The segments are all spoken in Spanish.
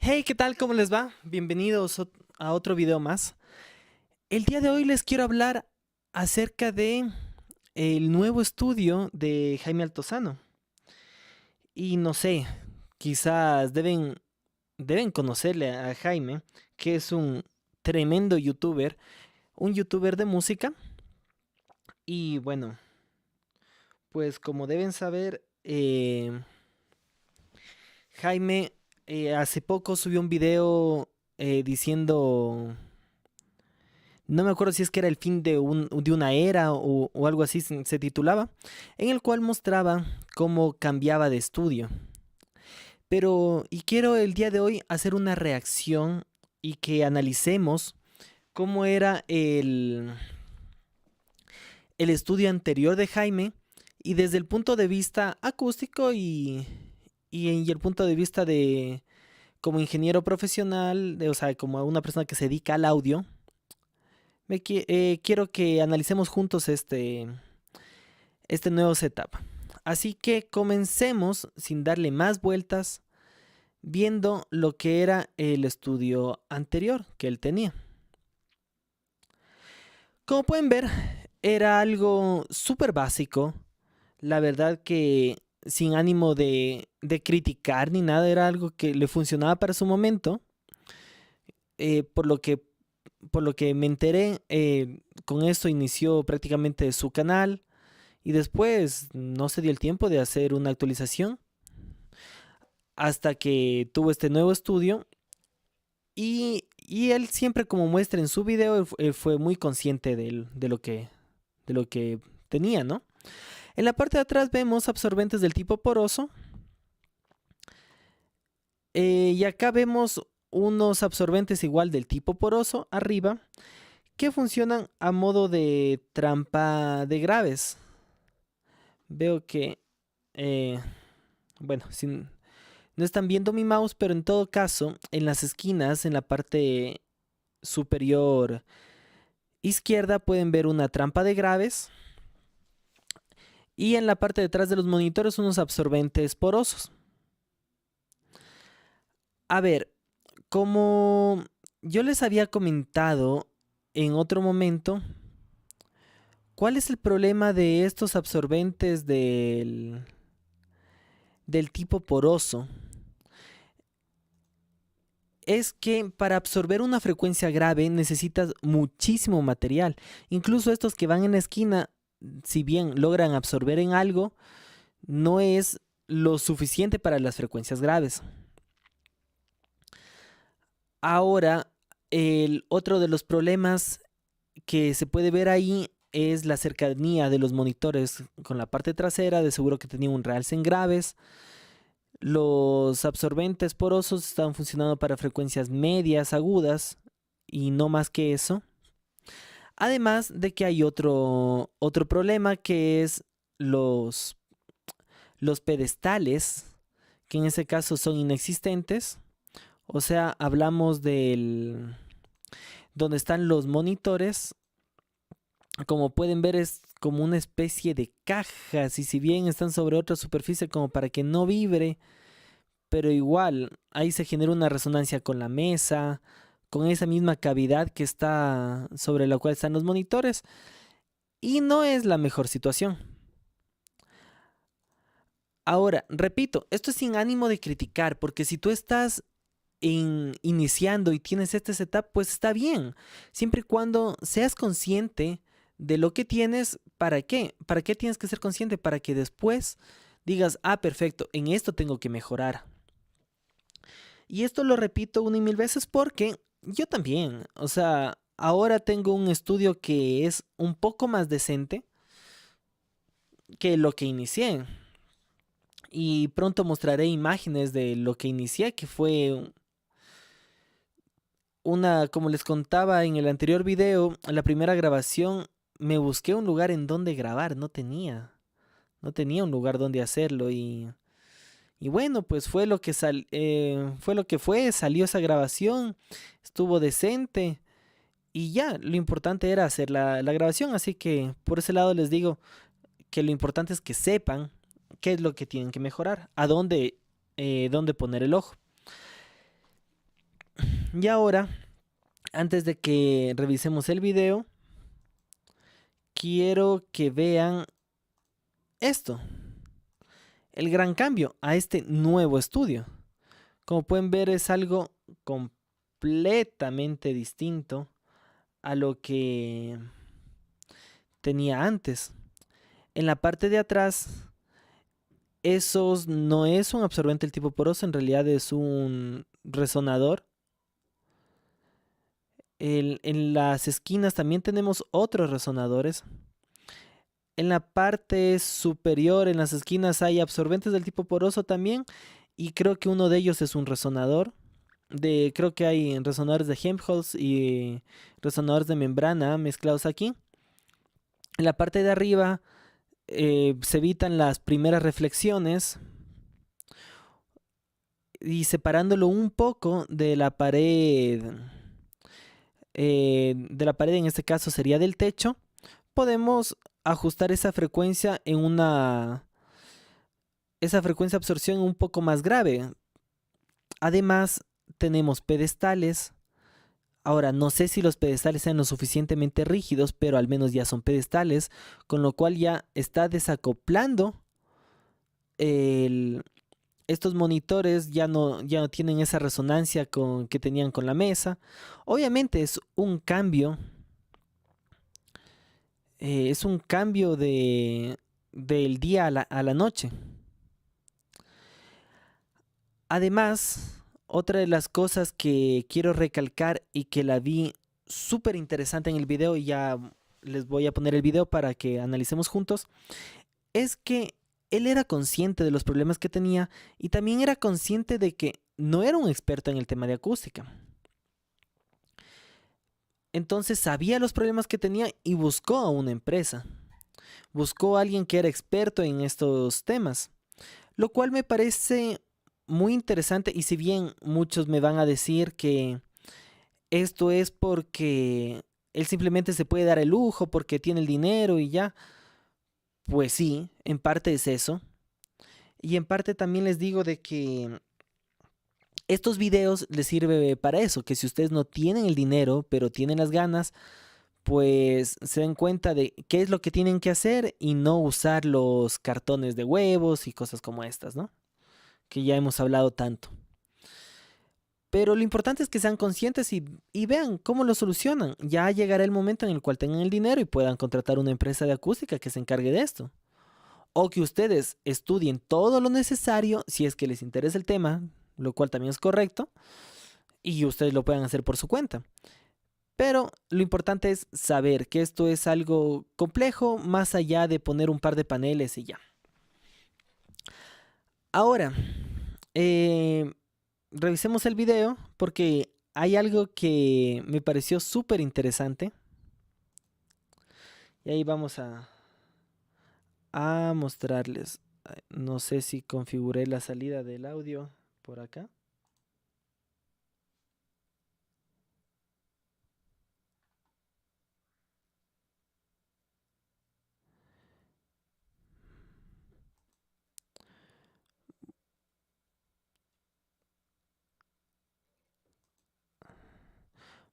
Hey, ¿qué tal? ¿Cómo les va? Bienvenidos a otro video más. El día de hoy les quiero hablar acerca de el nuevo estudio de Jaime Altozano. Y no sé, quizás deben conocerle a Jaime, que es un tremendo youtuber, un youtuber de música. Y bueno, pues como deben saber, Jaime hace poco subió un video diciendo. No me acuerdo si es que era el fin de una era o algo así se titulaba, en el cual mostraba cómo cambiaba de estudio. Y quiero el día de hoy hacer una reacción y que analicemos cómo era el estudio anterior de Jaime y desde el punto de vista acústico y el punto de vista de como ingeniero profesional, o sea, como una persona que se dedica al audio. Quiero que analicemos juntos este nuevo setup. Así que comencemos sin darle más vueltas, viendo lo que era el estudio anterior que él tenía. Como pueden ver, era algo súper básico. La verdad que sin ánimo de criticar ni nada, era algo que le funcionaba para su momento. eh, por lo que, por lo que me enteré, con esto inició prácticamente su canal. Y después no se dio el tiempo de hacer una actualización hasta que tuvo este nuevo estudio. Y él siempre, como muestra en su video, él fue muy consciente de lo que tenía, ¿no? En la parte de atrás vemos absorbentes del tipo poroso. Y acá vemos unos absorbentes igual del tipo poroso arriba que funcionan a modo de trampa de graves. Veo que, eh, bueno, sin, no están viendo mi mouse, pero en todo caso, en las esquinas, en la parte superior izquierda, pueden ver una trampa de graves. Y en la parte de atrás de los monitores, unos absorbentes porosos. A ver, como yo les había comentado en otro momento, ¿cuál es el problema de estos absorbentes del tipo poroso? Es que para absorber una frecuencia grave necesitas muchísimo material. Incluso estos que van en la esquina, si bien logran absorber en algo, no es lo suficiente para las frecuencias graves. Ahora, el otro de los problemas que se puede ver ahí es la cercanía de los monitores con la parte trasera. De seguro que tenía un realce en graves. Los absorbentes porosos están funcionando para frecuencias medias, agudas y no más que eso. Además de que hay otro problema que es los, los pedestales, que en ese caso son inexistentes. O sea, hablamos del donde están los monitores. Como pueden ver, es como una especie de cajas y si bien están sobre otra superficie como para que no vibre, pero igual ahí se genera una resonancia con la mesa, con esa misma cavidad que está sobre la cual están los monitores, y no es la mejor situación. Ahora, repito, esto es sin ánimo de criticar, porque si tú estás iniciando y tienes este setup, pues está bien, siempre y cuando seas consciente de lo que tienes. ¿Para qué? ¿Para qué tienes que ser consciente? Para que después digas, ah, perfecto, en esto tengo que mejorar. Y esto lo repito una y mil veces porque yo también, o sea, ahora tengo un estudio que es un poco más decente que lo que inicié. Y pronto mostraré imágenes de lo que inicié, que fue como les contaba en el anterior video, la primera grabación, me busqué un lugar en donde grabar, no tenía un lugar donde hacerlo y bueno, pues fue lo que fue, salió esa grabación, estuvo decente y ya, lo importante era hacer la grabación, así que por ese lado les digo que lo importante es que sepan qué es lo que tienen que mejorar, dónde poner el ojo. Y ahora, antes de que revisemos el video, quiero que vean esto, el gran cambio a este nuevo estudio. Como pueden ver, es algo completamente distinto a lo que tenía antes. En la parte de atrás, esos no es un absorbente del tipo poroso, en realidad es un resonador. En las esquinas también tenemos otros resonadores. En la parte superior, en las esquinas, hay absorbentes del tipo poroso también. Y creo que uno de ellos es un resonador. Creo que hay resonadores de Helmholtz y resonadores de membrana mezclados aquí. En la parte de arriba se evitan las primeras reflexiones. Y separándolo un poco de la pared, en este caso sería del techo, podemos ajustar esa frecuencia esa frecuencia de absorción un poco más grave. Además, tenemos pedestales. Ahora, no sé si los pedestales sean lo suficientemente rígidos, pero al menos ya son pedestales, con lo cual ya está desacoplando el, estos monitores ya no tienen esa resonancia que tenían con la mesa. Obviamente es un cambio del día a la noche. Además, otra de las cosas que quiero recalcar y que la vi súper interesante en el video, y ya les voy a poner el video para que analicemos juntos, es que él era consciente de los problemas que tenía y también era consciente de que no era un experto en el tema de acústica. Entonces sabía los problemas que tenía y buscó a una empresa. Buscó a alguien que era experto en estos temas, lo cual me parece muy interesante. Y si bien muchos me van a decir que esto es porque él simplemente se puede dar el lujo porque tiene el dinero y ya, pues sí, en parte es eso. Y en parte también les digo de que estos videos les sirve para eso, que si ustedes no tienen el dinero, pero tienen las ganas, pues se den cuenta de qué es lo que tienen que hacer y no usar los cartones de huevos y cosas como estas, ¿no? Que ya hemos hablado tanto. Pero lo importante es que sean conscientes y vean cómo lo solucionan. Ya llegará el momento en el cual tengan el dinero y puedan contratar una empresa de acústica que se encargue de esto. O que ustedes estudien todo lo necesario si es que les interesa el tema, lo cual también es correcto, y ustedes lo puedan hacer por su cuenta. Pero lo importante es saber que esto es algo complejo, más allá de poner un par de paneles y ya. Ahora, eh, revisemos el video porque hay algo que me pareció súper interesante. Y ahí vamos a mostrarles. No sé si configuré la salida del audio por acá.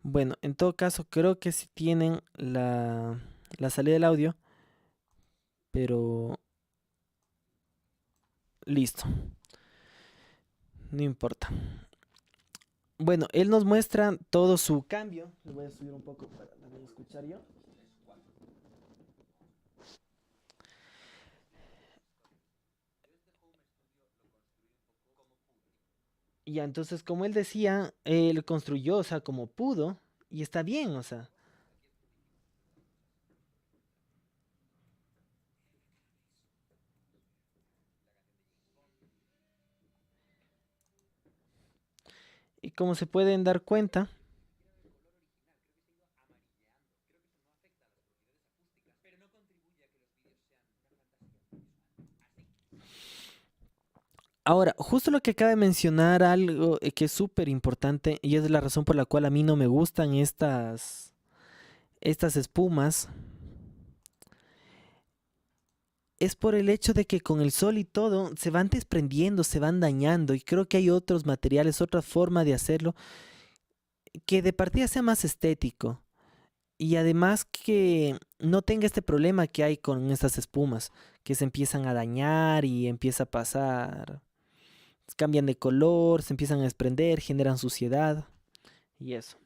Bueno, en todo caso creo que sí tienen la salida del audio, pero listo, no importa. Bueno, él nos muestra todo su cambio. Le voy a subir un poco para también escuchar yo. Y ya, entonces, como él decía, él construyó, o sea, como pudo, y está bien, o sea. Y como se pueden dar cuenta, ahora, justo lo que acaba de mencionar, algo que es súper importante, y es la razón por la cual a mí no me gustan estas espumas, es por el hecho de que con el sol y todo se van desprendiendo, se van dañando, y creo que hay otros materiales, otra forma de hacerlo que de partida sea más estético y además que no tenga este problema que hay con estas espumas, que se empiezan a dañar y empieza a pasar, cambian de color, se empiezan a desprender, generan suciedad y eso.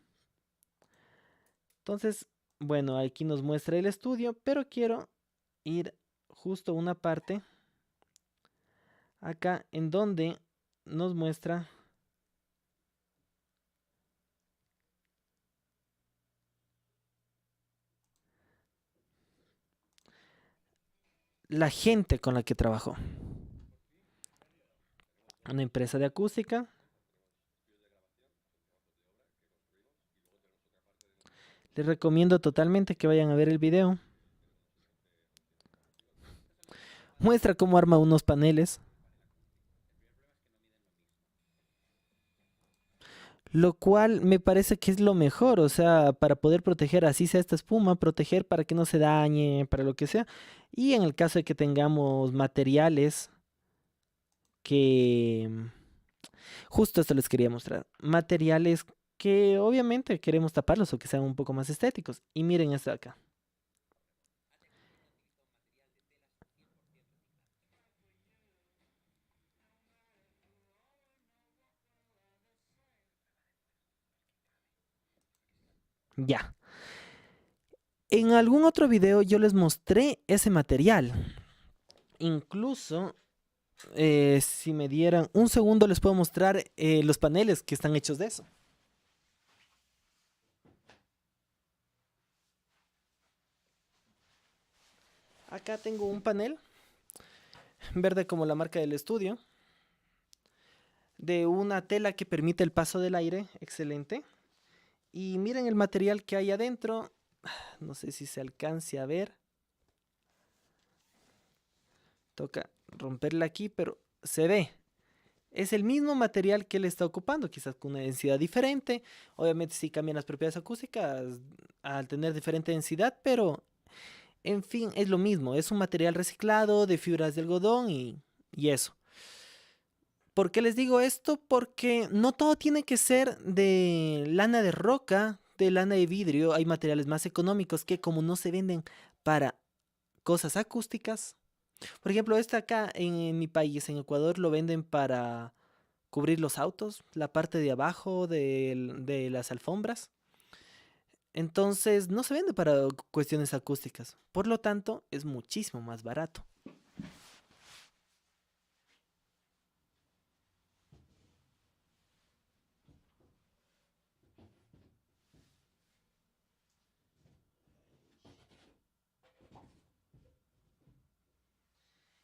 Entonces, bueno, aquí nos muestra el estudio, pero quiero ir justo a una parte acá en donde nos muestra la gente con la que trabajó. Una empresa de acústica. Les recomiendo totalmente que vayan a ver el video. Muestra cómo arma unos paneles. Lo cual me parece que es lo mejor, o sea, para poder proteger así sea esta espuma, proteger para que no se dañe, para lo que sea. Y en el caso de que tengamos materiales que... Justo esto les quería mostrar. Materiales que obviamente queremos taparlos o que sean un poco más estéticos. Y miren esto de acá. Ya. En algún otro video yo les mostré ese material. Incluso, si me dieran un segundo, les puedo mostrar los paneles que están hechos de eso. Acá tengo un panel verde como la marca del estudio, de una tela que permite el paso del aire, excelente. Y miren el material que hay adentro, no sé si se alcance a ver. Toca romperla aquí, pero se ve. Es el mismo material que él está ocupando, quizás con una densidad diferente. Obviamente sí cambian las propiedades acústicas al tener diferente densidad, pero en fin, es lo mismo. Es un material reciclado de fibras de algodón y eso. ¿Por qué les digo esto? Porque no todo tiene que ser de lana de roca, de lana de vidrio. Hay materiales más económicos que como no se venden para cosas acústicas. Por ejemplo, este acá en mi país, en Ecuador, lo venden para cubrir los autos, la parte de abajo de las alfombras. Entonces no se vende para cuestiones acústicas. Por lo tanto, es muchísimo más barato.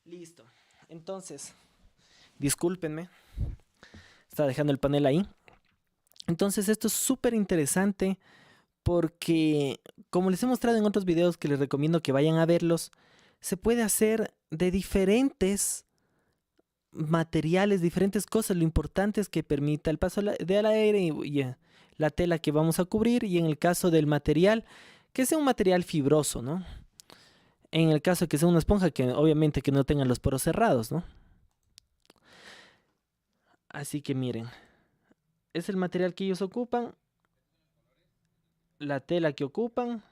Listo. Entonces, discúlpenme. Estaba dejando el panel ahí. Entonces esto es súper interesante porque, como les he mostrado en otros videos que les recomiendo que vayan a verlos, se puede hacer de diferentes materiales, diferentes cosas. Lo importante es que permita el paso del aire y la tela que vamos a cubrir y en el caso del material, que sea un material fibroso, ¿no? En el caso de que sea una esponja, que obviamente que no tenga los poros cerrados, ¿no? Así que miren, es el material que ellos ocupan, la tela que ocupan.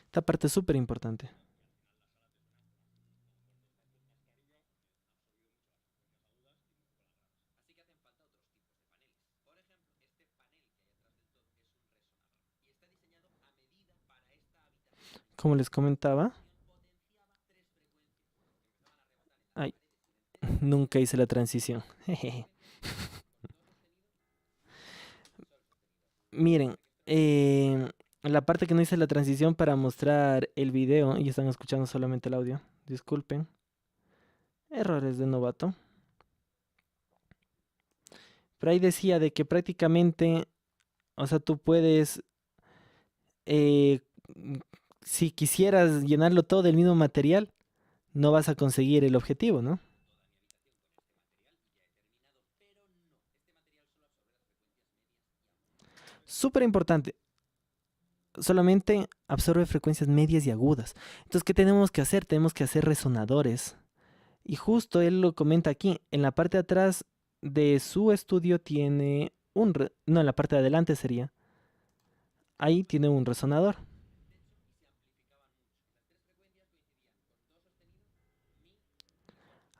Esta parte es súper importante. Como les comentaba, ay, nunca hice la transición. Miren, la parte que no hice la transición para mostrar el video y están escuchando solamente el audio. Disculpen. Errores de novato. Pero ahí decía de que prácticamente, o sea, tú puedes, eh, si quisieras llenarlo todo del mismo material, no vas a conseguir el objetivo, ¿no? Súper importante. Solamente absorbe frecuencias medias y agudas. Entonces, ¿qué tenemos que hacer? Tenemos que hacer resonadores. Y justo él lo comenta aquí. En la parte de atrás de su estudio tiene no, en la parte de adelante sería. Ahí tiene un resonador.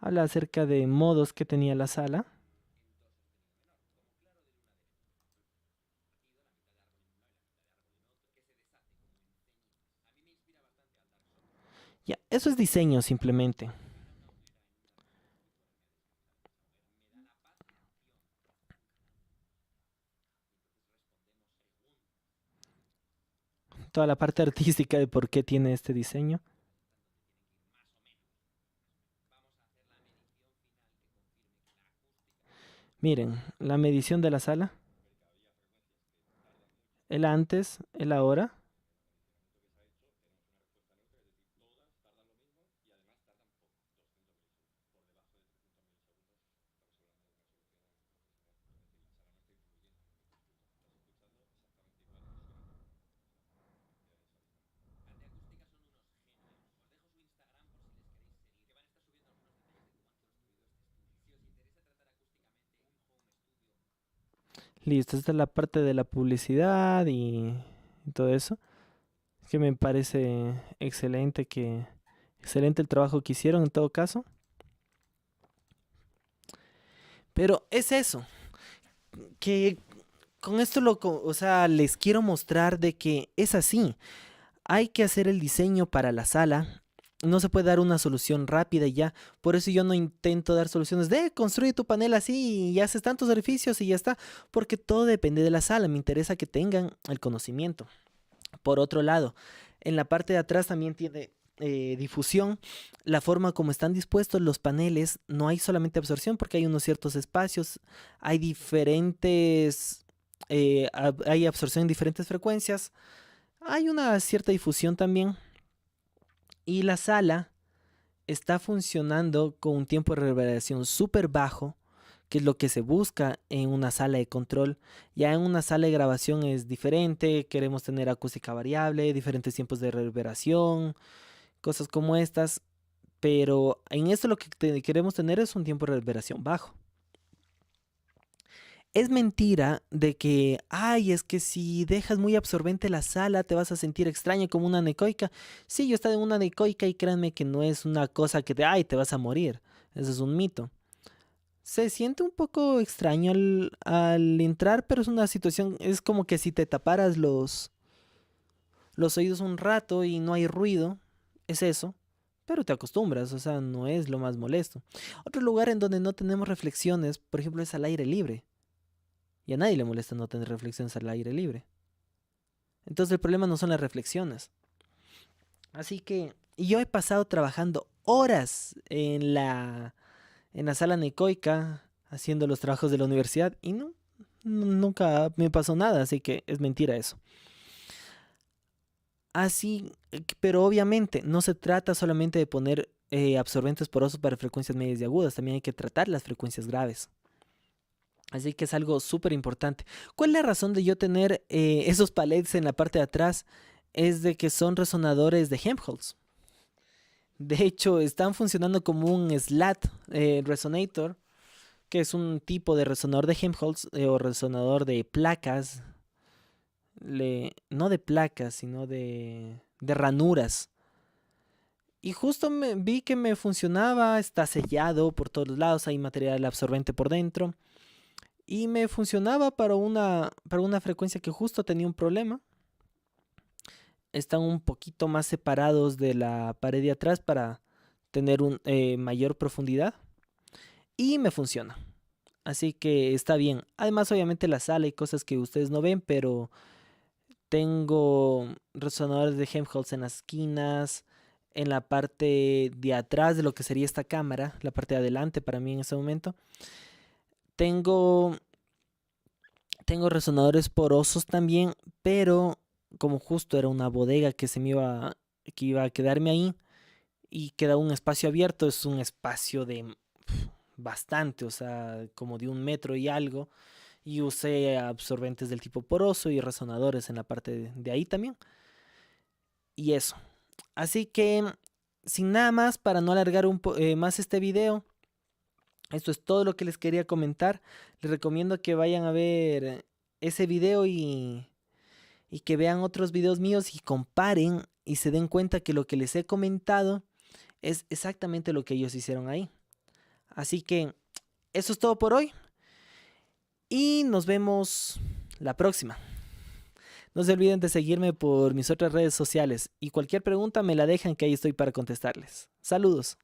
Habla acerca de modos que tenía la sala. Ya, eso es diseño simplemente. Toda la parte artística de por qué tiene este diseño. Miren, la medición de la sala, el antes, el ahora. Listo, esta es la parte de la publicidad y todo eso. Que me parece excelente el trabajo que hicieron en todo caso. Pero es eso, que con esto o sea, les quiero mostrar de que es así. Hay que hacer el diseño para la sala. No se puede dar una solución rápida y ya. Por eso yo no intento dar soluciones de construye tu panel así y haces tantos orificios y ya está. Porque todo depende de la sala. Me interesa que tengan el conocimiento. Por otro lado, en la parte de atrás también tiene difusión. La forma como están dispuestos los paneles, no hay solamente absorción porque hay unos ciertos espacios. Hay diferentes... hay absorción en diferentes frecuencias. Hay una cierta difusión también. Y la sala está funcionando con un tiempo de reverberación súper bajo, que es lo que se busca en una sala de control. Ya en una sala de grabación es diferente, queremos tener acústica variable, diferentes tiempos de reverberación, cosas como estas, pero en esto lo que queremos tener es un tiempo de reverberación bajo. Es mentira de que, ay, es que si dejas muy absorbente la sala te vas a sentir extraño como una anecoica. Sí, yo he estado en una anecoica y créanme que no es una cosa que de, ay, te vas a morir. Eso es un mito. Se siente un poco extraño al entrar, pero es una situación, es como que si te taparas los oídos un rato y no hay ruido, es eso, pero te acostumbras, o sea, no es lo más molesto. Otro lugar en donde no tenemos reflexiones, por ejemplo, es al aire libre. Y a nadie le molesta no tener reflexiones al aire libre. Entonces el problema no son las reflexiones. Así que yo he pasado trabajando horas en la sala necoica haciendo los trabajos de la universidad y nunca me pasó nada, así que es mentira eso. Así, pero obviamente no se trata solamente de poner absorbentes porosos para frecuencias medias y agudas, también hay que tratar las frecuencias graves. Así que es algo súper importante. ¿Cuál es la razón de yo tener esos palets en la parte de atrás? Es de que son resonadores de Helmholtz. De hecho, están funcionando como un SLAT resonator, que es un tipo de resonador de Helmholtz o resonador de placas. No de placas, sino de ranuras. Y justo vi que me funcionaba, está sellado por todos lados, hay material absorbente por dentro. Y me funcionaba para una frecuencia que justo tenía un problema. Están un poquito más separados de la pared de atrás para tener mayor profundidad. Y me funciona. Así que está bien. Además, obviamente la sala y cosas que ustedes no ven, pero tengo resonadores de Helmholtz en las esquinas, en la parte de atrás de lo que sería esta cámara, la parte de adelante para mí en ese momento. Tengo Tengo resonadores porosos también, pero como justo era una bodega que iba a quedarme ahí y queda un espacio abierto, es un espacio de bastante, o sea, como de 1 metro y algo, Y usé absorbentes del tipo poroso y resonadores en la parte de ahí también. Y eso. Así que, sin nada más, para no alargar más este video, esto es todo lo que les quería comentar. Les recomiendo que vayan a ver ese video y que vean otros videos míos y comparen y se den cuenta que lo que les he comentado es exactamente lo que ellos hicieron ahí. Así que eso es todo por hoy y nos vemos la próxima. No se olviden de seguirme por mis otras redes sociales y cualquier pregunta me la dejan que ahí estoy para contestarles. Saludos.